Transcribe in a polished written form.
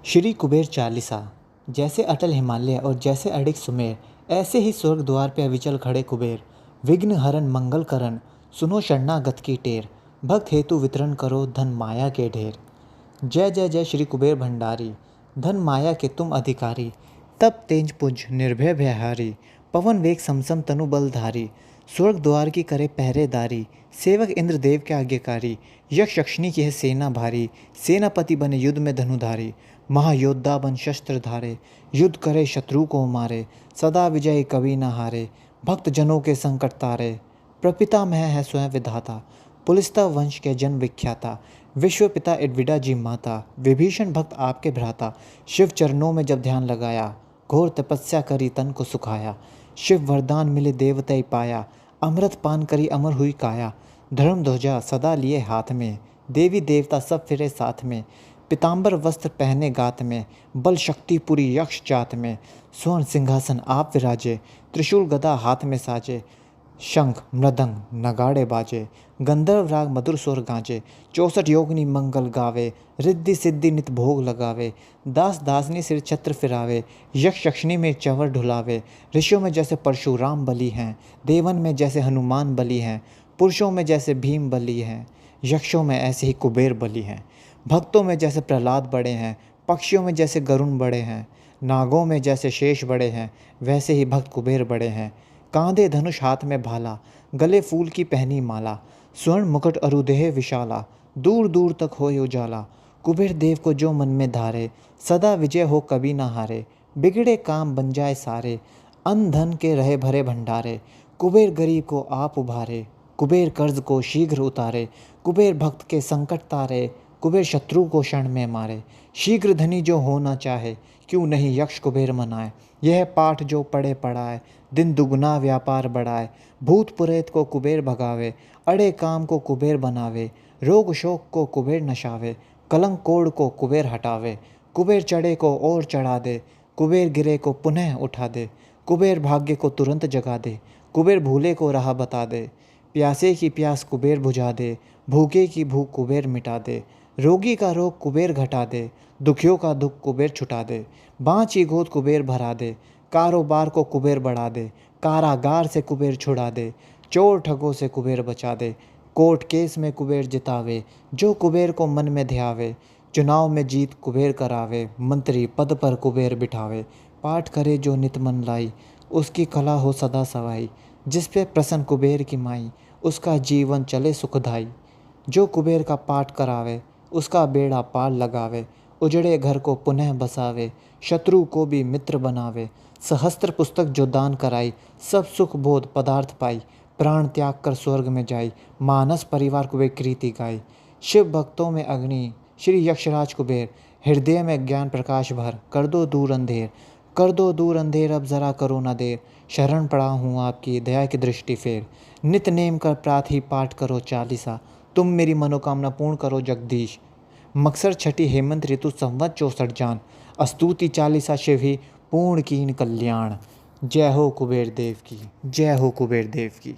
श्री कुबेर चालीसा। जैसे अटल हिमालय और जैसे अडिग सुमेर, ऐसे ही स्वर्ग द्वार पे अविचल खड़े कुबेर। विघ्न हरन मंगल करन, सुनो शरणागत की टेर। भक्त हेतु वितरण करो धन माया के ढेर। जय जय जय श्री कुबेर भंडारी, धन माया के तुम अधिकारी। तप तेज पुंज निर्भय भयहारी, पवन वेग समसम तनु बलधारी। स्वर्ग द्वार की करे पहरेदारी, सेवक इंद्रदेव के आज्ञाकारी। यक्ष यक्षिणी की है सेना भारी, सेनापति बने युद्ध में धनुधारी। महायोद्धा बन शस्त्र धारे, युद्ध करे शत्रु को मारे। सदा विजय कभी न हारे, भक्त जनों के संकट तारे। प्रपितामह है स्वयं विधाता, पुलिस्ता वंश के जन विख्याता। विश्व पिता एडविडा जी माता, विभीषण भक्त आपके भ्राता। शिव चरणों में जब ध्यान लगाया, घोर तपस्या करी तन को सुखाया। शिव वरदान मिले देवतय पाया, अमृत पान करी अमर हुई काया। धर्म ध्वजा सदा लिए हाथ में, देवी देवता सब फिरे साथ में। पीताम्बर वस्त्र पहने गात में, बल शक्ति पूरी यक्ष जात में। स्वर्ण सिंहासन आप विराजे, त्रिशूल गदा हाथ में साजे। शंख मृदंग नगाड़े बाजे, गंधर्व राग मधुर स्वर गाजे। 64 योगिनी मंगल गावे, रिद्धि सिद्धि नित भोग लगावे। दास दासनी सिर छत्र फिरावे, यक्ष यक्षिणी में चंवर ढुलावे। ऋषियों में जैसे परशुराम बली हैं, देवन में जैसे हनुमान बली हैं। पुरुषों में जैसे भीम बली हैं, यक्षों में ऐसे ही कुबेर बली हैं। भक्तों में जैसे प्रहलाद बड़े हैं, पक्षियों में जैसे गरुण बड़े हैं। नागों में जैसे शेष बड़े हैं, वैसे ही भक्त कुबेर बड़े हैं। कांधे धनुष हाथ में भाला, गले फूल की पहनी माला। स्वर्ण मुकुट अरुदेह विशाला, दूर दूर तक होए उजाला। कुबेर देव को जो मन में धारे, सदा विजय हो कभी ना हारे। बिगड़े काम बन जाए सारे, अन्न धन के रहे भरे भंडारे। कुबेर गरीब को आप उभारे, कुबेर कर्ज को शीघ्र उतारे। कुबेर भक्त के संकट तारे, कुबेर शत्रु को क्षण में मारे। शीघ्र धनी जो होना चाहे, क्यों नहीं यक्ष कुबेर मनाए। यह पाठ जो पढ़े पढ़ाए, दिन दुगुना व्यापार बढ़ाए। भूत पुरेत को कुबेर भगावे, अड़े काम को कुबेर बनावे। रोग शोक को कुबेर नशावे, कलंक कोड़ को कुबेर हटावे। कुबेर चढ़े को और चढ़ा दे, कुबेर गिरे को पुनः उठा दे। कुबेर भाग्य को तुरंत जगा दे, कुबेर भूले को राह बता दे। प्यासे की प्यास कुबेर बुझा दे, भूखे की भूख कुबेर मिटा दे। रोगी का रोग कुबेर घटा दे, दुखियों का दुख कुबेर छुटा दे। बाँची गोद कुबेर भरा दे, कारोबार को कुबेर बढ़ा दे। कारागार से कुबेर छुड़ा दे, चोर ठगों से कुबेर बचा दे। कोर्ट केस में कुबेर जितावे, जो कुबेर को मन में ध्यावे। चुनाव में जीत कुबेर करावे, मंत्री पद पर कुबेर बिठावे। पाठ करे जो नित मन लाई, उसकी कला हो सदा सवाई। जिस पे प्रसन्न कुबेर की माई, उसका जीवन चले सुखदाई। जो कुबेर का पाठ करावे, उसका बेड़ा पार लगावे। उजड़े घर को पुनः बसावे, शत्रु को भी मित्र बनावे। सहस्त्र पुस्तक जो दान कराई, सब सुख बोध पदार्थ पाई। प्राण त्याग कर स्वर्ग में जाई, मानस परिवार कुबेर कृति गाई। शिव भक्तों में अग्नि श्री यक्षराज कुबेर, हृदय में ज्ञान प्रकाश भर। कर दो दूर अंधेर, कर दो दूर अंधेर, अब जरा करो न देर। शरण पड़ा हूँ आपकी, दया की दृष्टि फेर। नित नेम कर प्रात ही पाठ करो चालीसा, तुम मेरी मनोकामना पूर्ण करो जगदीश। मकसर छठी हेमंत ऋतु संवत 64 जान, अस्तुति चालीसा शिव ही पूर्ण कीन कल्याण। जय हो कुबेर देव की, जय हो कुबेर देव की।